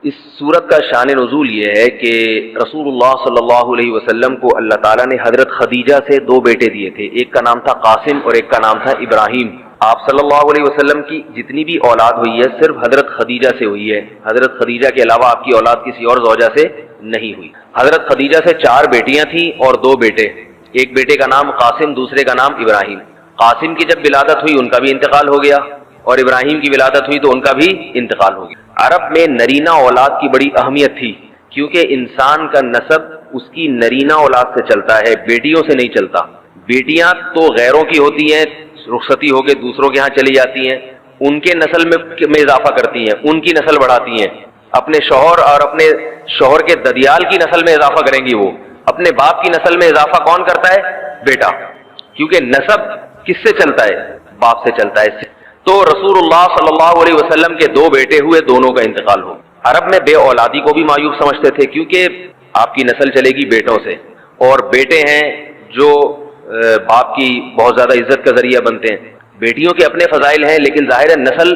اس صورت کا شان نزول یہ ہے کہ رسول اللہ صلی اللہ علیہ وسلم کو اللہ تعالیٰ نے حضرت خدیجہ سے دو بیٹے دیے تھے، ایک کا نام تھا قاسم اور ایک کا نام تھا ابراہیم۔ آپ صلی اللہ علیہ وسلم کی جتنی بھی اولاد ہوئی ہے صرف حضرت خدیجہ سے ہوئی ہے، حضرت خدیجہ کے علاوہ آپ کی اولاد کسی اور زوجہ سے نہیں ہوئی۔ حضرت خدیجہ سے 4 بیٹیاں تھیں اور 2 بیٹے، ایک بیٹے کا نام قاسم، دوسرے کا نام ابراہیم۔ قاسم کی جب ولادت ہوئی ان کا بھی انتقال ہو گیا، اور ابراہیم کی ولادت ہوئی تو ان کا بھی انتقال ہو گیا۔ عرب میں نرینہ اولاد کی بڑی اہمیت تھی، کیونکہ انسان کا نسب اس کی نرینہ اولاد سے چلتا ہے، بیٹیوں سے نہیں چلتا۔ بیٹیاں تو غیروں کی ہوتی ہیں، رخصتی ہو کے دوسروں کے ہاں چلی جاتی ہیں، ان کے نسل میں اضافہ کرتی ہیں، ان کی نسل بڑھاتی ہیں، اپنے شوہر اور اپنے شوہر کے ددیال کی نسل میں اضافہ کریں گی، وہ اپنے باپ کی نسل میں اضافہ کون کرتا ہے؟ بیٹا، کیونکہ نسب کس سے چلتا ہے؟ باپ سے چلتا ہے۔ تو رسول اللہ صلی اللہ علیہ وسلم کے 2 بیٹے ہوئے، دونوں کا انتقال ہو۔ عرب میں بے اولادی کو بھی معیوب سمجھتے تھے، کیونکہ آپ کی نسل چلے گی بیٹوں سے، اور بیٹے ہیں جو باپ کی بہت زیادہ عزت کا ذریعہ بنتے ہیں۔ بیٹیوں کے اپنے فضائل ہیں، لیکن ظاہر ہے نسل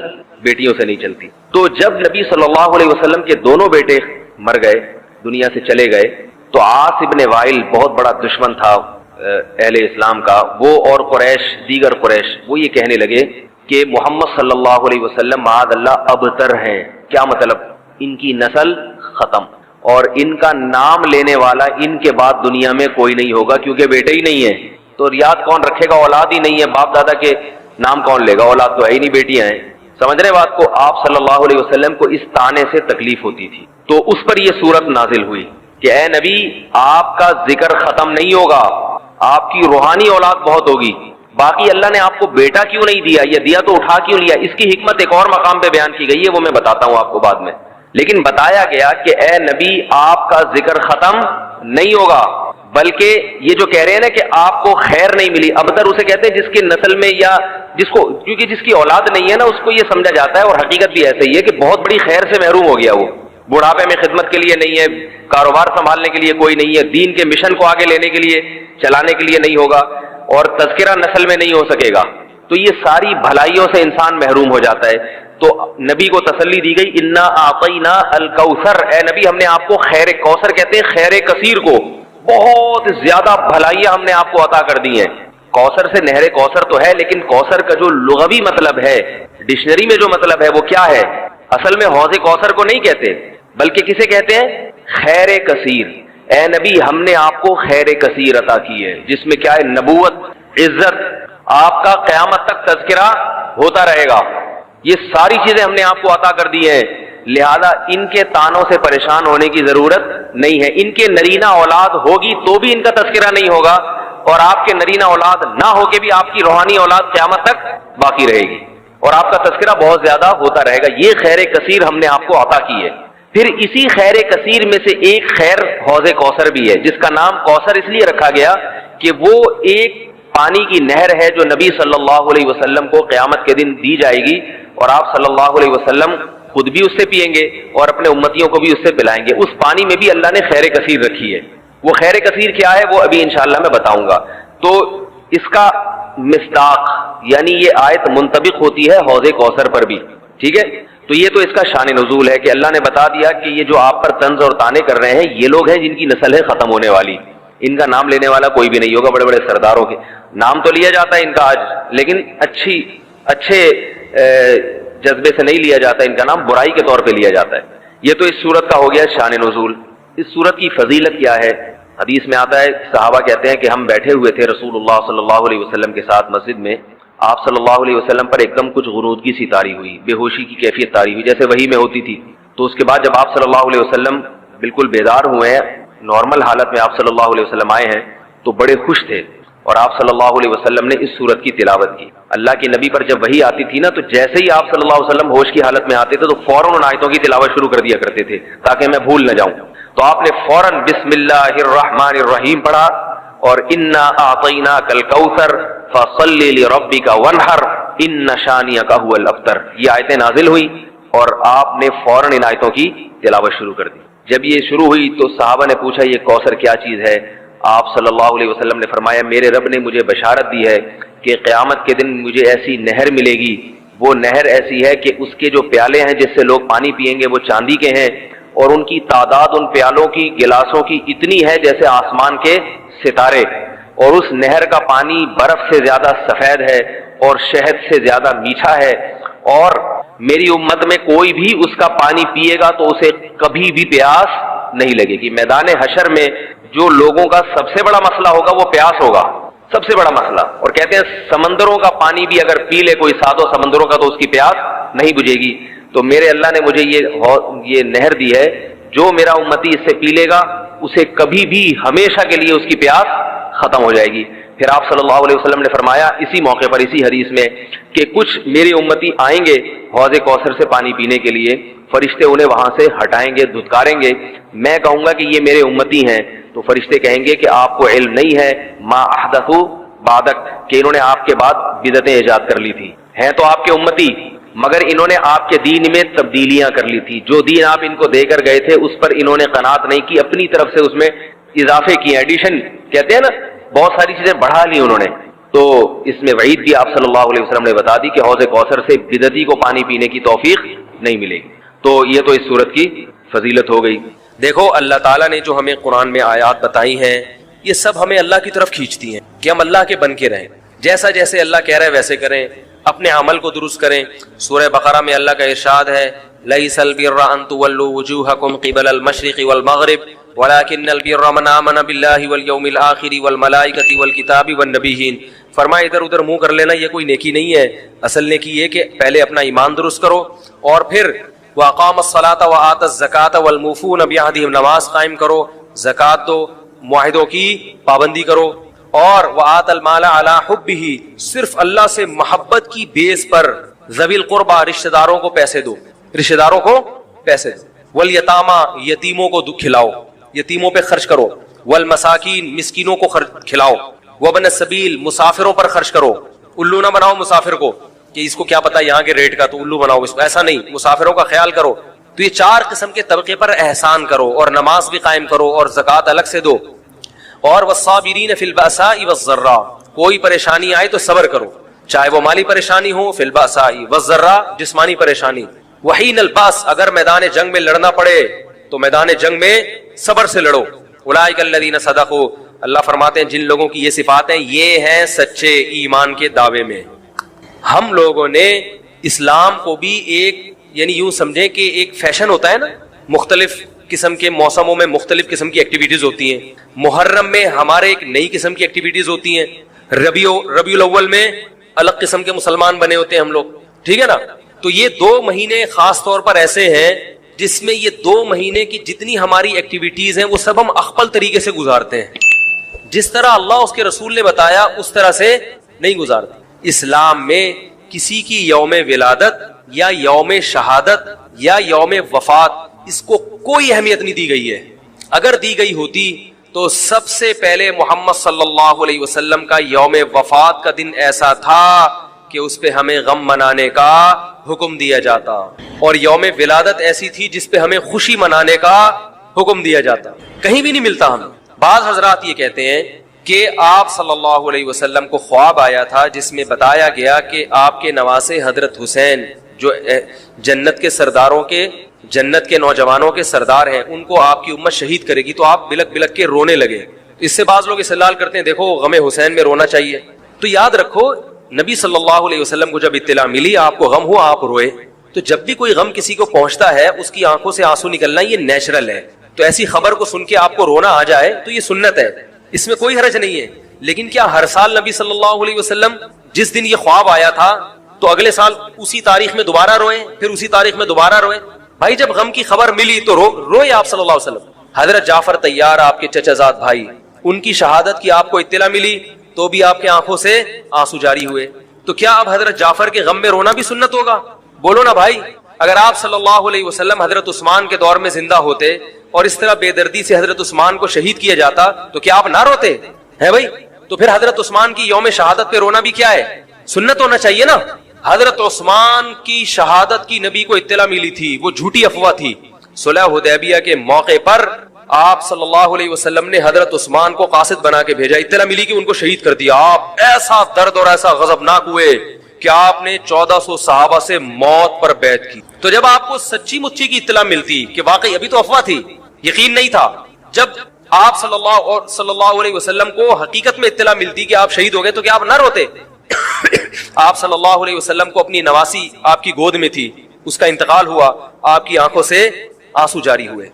بیٹیوں سے نہیں چلتی۔ تو جب نبی صلی اللہ علیہ وسلم کے دونوں بیٹے مر گئے، دنیا سے چلے گئے، تو عاص ابن وائل بہت بڑا دشمن تھا اہل اسلام کا، وہ اور قریش، دیگر قریش، وہ یہ کہنے لگے کہ محمد صلی اللہ علیہ وسلم معاذ اللہ ابتر ہیں۔ کیا مطلب؟ ان کی نسل ختم، اور ان کا نام لینے والا ان کے بعد دنیا میں کوئی نہیں ہوگا، کیونکہ بیٹے ہی نہیں ہیں، تو ریاض کون رکھے گا؟ اولاد ہی نہیں ہے، باپ دادا کے نام کون لے گا؟ اولاد تو ہے ہی نہیں، بیٹیاں ہیں۔ سمجھ رہے بات کو؟ آپ صلی اللہ علیہ وسلم کو اس طعنے سے تکلیف ہوتی تھی، تو اس پر یہ صورت نازل ہوئی کہ اے نبی، آپ کا ذکر ختم نہیں ہوگا، آپ کی روحانی اولاد بہت ہوگی، باقی اللہ نے آپ کو بیٹا کیوں نہیں دیا، یہ دیا تو اٹھا کیوں لیا؟ اس کی حکمت ایک اور مقام پہ بیان کی گئی ہے، وہ میں بتاتا ہوں آپ کو بعد میں۔ لیکن بتایا گیا کہ اے نبی، آپ کا ذکر ختم نہیں ہوگا، بلکہ یہ جو کہہ رہے ہیں نا کہ آپ کو خیر نہیں ملی، ابتر اسے کہتے ہیں جس کی نسل میں یا جس کو، کیونکہ جس کی اولاد نہیں ہے نا، اس کو یہ سمجھا جاتا ہے، اور حقیقت بھی ایسے ہی ہے کہ بہت بڑی خیر سے محروم ہو گیا، وہ بڑھاپے میں خدمت کے لیے نہیں ہے، کاروبار سنبھالنے کے لیے کوئی نہیں ہے، دین کے مشن کو آگے لینے کے لیے، چلانے کے لیے نہیں ہوگا، اور تذکرہ نسل میں نہیں ہو سکے گا، تو یہ ساری بھلائیوں سے انسان محروم ہو جاتا ہے۔ تو نبی کو تسلی دی گئی، انا اعطینا الکوثر، اے نبی ہم نے آپ کو خیر کوثر کہتے ہیں خیر کثیر کو، بہت زیادہ بھلائیاں ہم نے آپ کو عطا کر دی ہیں۔ کوثر سے نہر کوثر تو ہے، لیکن کوثر کا جو لغوی مطلب ہے، ڈکشنری میں جو مطلب ہے وہ کیا ہے؟ اصل میں حوض کوثر کو نہیں کہتے، بلکہ کسے کہتے ہیں؟ خیر کثیر۔ اے نبی ہم نے آپ کو خیر کثیر عطا کی ہے، جس میں کیا ہے؟ نبوت، عزت، آپ کا قیامت تک تذکرہ ہوتا رہے گا، یہ ساری چیزیں ہم نے آپ کو عطا کر دی ہیں، لہذا ان کے طعنوں سے پریشان ہونے کی ضرورت نہیں ہے۔ ان کے نرینہ اولاد ہوگی تو بھی ان کا تذکرہ نہیں ہوگا، اور آپ کے نرینہ اولاد نہ ہو کے بھی آپ کی روحانی اولاد قیامت تک باقی رہے گی، اور آپ کا تذکرہ بہت زیادہ ہوتا رہے گا۔ یہ خیر کثیر ہم نے آپ کو عطا کی ہے۔ پھر اسی خیر کثیر میں سے ایک خیر حوض کوثر بھی ہے، جس کا نام کوثر اس لیے رکھا گیا کہ وہ ایک پانی کی نہر ہے جو نبی صلی اللہ علیہ وسلم کو قیامت کے دن دی جائے گی، اور آپ صلی اللہ علیہ وسلم خود بھی اس سے پئیں گے اور اپنے امتیوں کو بھی اس سے پلائیں گے۔ اس پانی میں بھی اللہ نے خیر کثیر رکھی ہے۔ وہ خیر کثیر کیا ہے وہ ابھی انشاءاللہ میں بتاؤں گا۔ تو اس کا مصداق یعنی یہ آیت منطبق ہوتی ہے حوض کوثر پر بھی، ٹھیک ہے؟ تو یہ تو اس کا شان نزول ہے کہ اللہ نے بتا دیا کہ یہ جو آپ پر طنز اور طعنے کر رہے ہیں یہ لوگ ہیں جن کی نسل ہے ختم ہونے والی، ان کا نام لینے والا کوئی بھی نہیں ہوگا۔ بڑے بڑے سرداروں کے نام تو لیا جاتا ہے ان کا آج، لیکن اچھے جذبے سے نہیں لیا جاتا، ان کا نام برائی کے طور پہ لیا جاتا ہے۔ یہ تو اس صورت کا ہو گیا شان نزول۔ اس صورت کی فضیلت کیا ہے؟ حدیث میں آتا ہے، صحابہ کہتے ہیں کہ ہم بیٹھے ہوئے تھے رسول اللہ صلی اللہ علیہ وسلم کے ساتھ مسجد میں، آپ صلی اللہ علیہ وسلم پر ایک دم کچھ غنودگی سی طاری ہوئی، بے ہوشی کی کیفیت طاری ہوئی، جیسے وحی میں ہوتی تھی۔ تو اس کے بعد جب آپ صلی اللہ علیہ وسلم بالکل بیدار ہوئے ہیں، نارمل حالت میں آپ صلی اللہ علیہ وسلم آئے ہیں، تو بڑے خوش تھے، اور آپ صلی اللہ علیہ وسلم نے اس صورت کی تلاوت کی۔ اللہ کے نبی پر جب وحی آتی تھی نا، تو جیسے ہی آپ صلی اللہ علیہ وسلم ہوش کی حالت میں آتے تھے تو فوراً ان آیتوں کی تلاوت شروع کر دیا کرتے تھے تاکہ میں بھول نہ جاؤں۔ تو آپ نے فوراً بسم اللہ الرحمن الرحیم پڑھا، اور انا اعطیناک الکوثر فصل لربک وانحر ان شانئک هو الابتر، یہ آیتیں نازل ہوئی اور آپ نے فوراً ان آیتوں کی تلاوت شروع کر دی۔ جب یہ شروع ہوئی تو صحابہ نے پوچھا یہ کوثر کیا چیز ہے؟ آپ صلی اللہ علیہ وسلم نے فرمایا میرے رب نے مجھے بشارت دی ہے کہ قیامت کے دن مجھے ایسی نہر ملے گی، وہ نہر ایسی ہے کہ اس کے جو پیالے ہیں جس سے لوگ پانی پئیں گے وہ چاندی کے ہیں، اور ان کی تعداد ان پیالوں کی گلاسوں کی اتنی ہے جیسے آسمان کے ستارے، اور اس نہر کا پانی برف سے زیادہ سفید ہے اور شہد سے زیادہ میٹھا ہے، اور میری امت میں کوئی بھی اس کا پانی پیے گا تو اسے کبھی بھی پیاس نہیں لگے گی۔ میدان حشر میں جو لوگوں کا سب سے بڑا مسئلہ ہوگا وہ پیاس ہوگا، سب سے بڑا مسئلہ۔ اور کہتے ہیں سمندروں کا پانی بھی اگر پی لے کوئی ساتوں سمندروں کا تو اس کی پیاس نہیں بجھے گی۔ تو میرے اللہ نے مجھے یہ نہر دی ہے، جو میرا امتی اس سے پی لے گا اسے کبھی بھی ہمیشہ کے لیے اس کی پیاس ختم ہو جائے گی۔ پھر آپ صلی اللہ علیہ وسلم نے فرمایا اسی موقع پر اسی حدیث میں کہ کچھ میری امتی آئیں گے حوض کوثر سے پانی پینے کے لیے، فرشتے انہیں وہاں سے ہٹائیں گے، دھتکاریں گے، میں کہوں گا کہ یہ میرے امتی ہیں، تو فرشتے کہیں گے کہ آپ کو علم نہیں ہے ما احدثوا بعدک، کہ انہوں نے آپ کے بعد بدعتیں ایجاد کر لی تھی، ہیں تو آپ کے امتی مگر انہوں نے آپ کے دین میں تبدیلیاں کر لی تھی، جو دین آپ ان کو دے کر گئے تھے اس پر انہوں نے قناعت نہیں کی، اپنی طرف سے اس میں اضافے کیے، ایڈیشن کہتے ہیں نا، بہت ساری چیزیں بڑھا لی انہوں نے۔ تو اس میں وعید بھی آپ صلی اللہ علیہ وسلم نے بتا دی کہ حوض کوثر سے بدعتی کو پانی پینے کی توفیق نہیں ملے گی۔ تو یہ تو اس صورت کی فضیلت ہو گئی۔ دیکھو اللہ تعالیٰ نے جو ہمیں قرآن میں آیات بتائی ہیں یہ سب ہمیں اللہ کی طرف کھینچتی ہیں کہ ہم اللہ کے بن کے رہیں، جیسا جیسے اللہ کہہ رہے ویسے کریں، اپنے عمل کو درست کریں۔ سورہ بقرہ میں اللہ کا ارشاد ہے لَيْسَ الْبِرَّ أَن تُوَلُّوا وُجُوهَكُمْ قِبَلَ الْمَشْرِقِ وَالْمَغْرِبِ وَلَكِنَّ الْبِرَّ مَنْ آمَنَ بِاللَّهِ وَالْيَوْمِ الْآخِرِ وَالْمَلَائِكَةِ وَالْكِتَابِ وَالنَّبِيِّينَ۔ فرمایا ادھر ادھر منہ کر لینا یہ کوئی نیکی نہیں ہے، اصل نیکی یہ کہ پہلے اپنا ایمان درست کرو اور پھر وَأَقَامَ الصَّلَاةَ وَآتَى الزَّكَاةَ وَالْمُوفُونَ بِعَهْدِهِمْ، نماز قائم کرو، زکوٰۃ دو، معاہدوں کی پابندی کرو، اور وَآتَى الْمَالَ عَلَى حُبِّهِ، صرف اللہ سے محبت کی بیس پر ذوی القربى رشتہ داروں کو پیسے دو، رشتہ داروں کو پیسے دو، والیتامى یتیموں کو کھلاؤ، یتیموں پہ خرچ کرو، والمساکین مسکینوں کو کھلاؤ، وابن السبیل مسافروں پر خرچ کرو، الو نہ بناؤ مسافر کو کہ اس کو کیا پتا یہاں کے ریٹ کا تو الو بناؤ اس کو، ایسا نہیں، مسافروں کا خیال کرو۔ تو یہ 4 قسم کے طبقے پر احسان کرو، اور نماز بھی قائم کرو اور زکوٰۃ الگ سے دو، اور والصابرین فی البأساء والضراء، کوئی پریشانی آئے تو صبر کرو، چاہے وہ مالی پریشانی ہو، فی البأساء والضراء جسمانی پریشانی، وحین الباس اگر میدان جنگ میں لڑنا پڑے تو میدان جنگ میں صبر سے لڑو، اولئک الذین صدقوا، اللہ فرماتے ہیں جن لوگوں کی یہ صفات ہیں یہ ہیں سچے ایمان کے دعوے میں۔ ہم لوگوں نے اسلام کو بھی ایک یعنی یوں سمجھیں کہ ایک فیشن ہوتا ہے نا، مختلف قسم کے موسموں میں مختلف قسم کی ایکٹیویٹیز ہوتی ہیں، محرم میں ہمارے ایک نئی قسم کی ایکٹیویٹیز ہوتی ہیں، ربیع الاول میں الگ قسم کے مسلمان بنے ہوتے ہیں ہم لوگ، ٹھیک ہے نا۔ تو یہ 2 مہینے خاص طور پر ایسے ہیں جس میں یہ 2 مہینے کی جتنی ہماری ایکٹیویٹیز ہیں وہ سب ہم اخپل طریقے سے گزارتے ہیں، جس طرح اللہ اس کے رسول نے بتایا اس طرح سے نہیں گزارتے۔ اسلام میں کسی کی یوم ولادت یا یوم شہادت یا یوم وفات اس کو کوئی اہمیت نہیں دی گئی ہے، اگر دی گئی ہوتی تو سب سے پہلے محمد صلی اللہ علیہ وسلم کا یوم وفات کا دن ایسا تھا کہ اس پہ ہمیں غم منانے کا حکم دیا جاتا، اور یوم ولادت ایسی تھی جس پہ ہمیں خوشی منانے کا حکم دیا جاتا، کہیں بھی نہیں ملتا ہمیں۔ بعض حضرات یہ کہتے ہیں کہ آپ صلی اللہ علیہ وسلم کو خواب آیا تھا جس میں بتایا گیا کہ آپ کے نواسے حضرت حسین جو جنت کے سرداروں کے جنت کے نوجوانوں کے سردار ہیں ان کو آپ کی امت شہید کرے گی، تو آپ بلک بلک کے رونے لگے۔ اس سے بعض لوگ استدلال کرتے ہیں دیکھو غم حسین میں رونا چاہیے، تو یاد رکھو نبی صلی اللہ علیہ وسلم کو جب اطلاع ملی آپ کو غم ہوا آپ روئے، تو جب بھی کوئی غم کسی کو پہنچتا ہے اس کی آنکھوں سے آنسو نکلنا یہ نیچرل ہے، تو ایسی خبر کو سن کے آپ کو رونا آ جائے تو یہ سنت ہے، اس میں کوئی حرج نہیں ہے۔ لیکن کیا ہر سال نبی صلی اللہ علیہ وسلم جس دن یہ خواب آیا تھا تو اگلے سال اسی تاریخ میں دوبارہ روئیں، پھر اسی تاریخ میں دوبارہ روئیں؟ بھائی جب غم کی خبر ملی تو روئے آپ صلی اللہ علیہ وسلم۔ حضرت جعفر طیار آپ کے چچا زاد بھائی، ان کی شہادت کی آپ کو اطلاع ملی تو بھی آپ کے آنکھوں سے آنسو جاری ہوئے، تو کیا اب حضرت جعفر کے غم میں رونا بھی سنت ہوگا؟ بولو نا بھائی، اگر آپ صلی اللہ علیہ وسلم حضرت عثمان کے دور میں زندہ ہوتے اور اس طرح بے دردی سے حضرت عثمان کو شہید کیا جاتا تو کیا آپ نہ روتے ہیں بھائی؟ تو پھر حضرت عثمان کی یوم شہادت پہ رونا بھی کیا ہے؟ سنت ہونا چاہیے نا۔ حضرت عثمان کی شہادت کی نبی کو اطلاع ملی تھی، وہ جھوٹی افواہ تھی۔ صلح حدیبیہ کے موقع پر آپ صلی اللہ علیہ وسلم نے حضرت عثمان کو قاصد بنا کے بھیجا، اطلاع ملی کہ ان کو شہید کر دیا، آپ ایسا درد اور ایسا غضبناک ہوئے کہ آپ نے 1400 صحابہ سے موت پر بیعت کی. تو جب آپ کو سچی مچی کی اطلاع ملتی کہ واقعی ابھی تو افواہ تھی, یقین نہیں تھا, جب آپ صلی اللہ علیہ وسلم کو حقیقت میں اطلاع ملتی کہ آپ شہید ہو گئے, تو کیا آپ نہ روتے؟ آپ صلی اللہ علیہ وسلم کو اپنی نواسی آپ کی گود میں تھی, اس کا انتقال ہوا, آپ کی آنکھوں سے آنسو جاری ہوئے.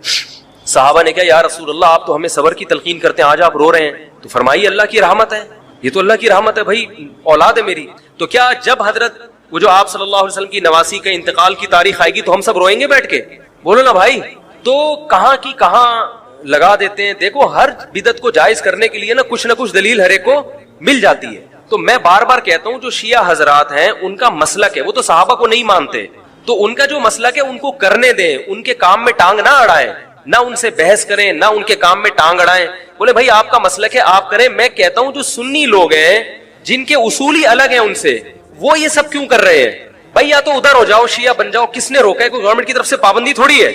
صحابہ نے کہا یا رسول اللہ آپ تو ہمیں صبر کی تلقین کرتے ہیں, آج آپ رو رہے ہیں. تو فرمائیے اللہ کی رحمت ہے, یہ تو اللہ کی رحمت ہے بھائی, اولاد ہے میری. تو کیا جب حضرت وہ جو آپ صلی اللہ علیہ وسلم کی نواسی کا انتقال کی تاریخ آئے گی تو ہم سب روئیں گے بیٹھ کے؟ بولو نا بھائی. تو کہاں کی کہاں لگا دیتے ہیں. دیکھو ہر بدعت کو جائز کرنے کے لیے نا کچھ دلیل ہر ایک کو مل جاتی ہے. تو میں بار بار کہتا ہوں جو شیعہ حضرات ہیں ان کا مسلک ہے, وہ تو صحابہ کو نہیں مانتے, تو ان کا جو مسلک ہے ان کو کرنے دیں, ان کے کام میں ٹانگ نہ اڑائیں, نہ ان سے بحث کریں, نہ ان کے کام میں ٹانگ اڑائیں. بولے بھائی آپ کا مسلک ہے آپ کریں. میں کہتا ہوں جو سنی لوگ ہیں جن کے اصول ہی الگ ہیں ان سے, وہ یہ سب کیوں کر رہے ہیں؟ بھائی یا تو ادھر ہو جاؤ, شیعہ بن جاؤ, کس نے روکا ہے؟ کوئی گورنمنٹ کی طرف سے پابندی تھوڑی ہے.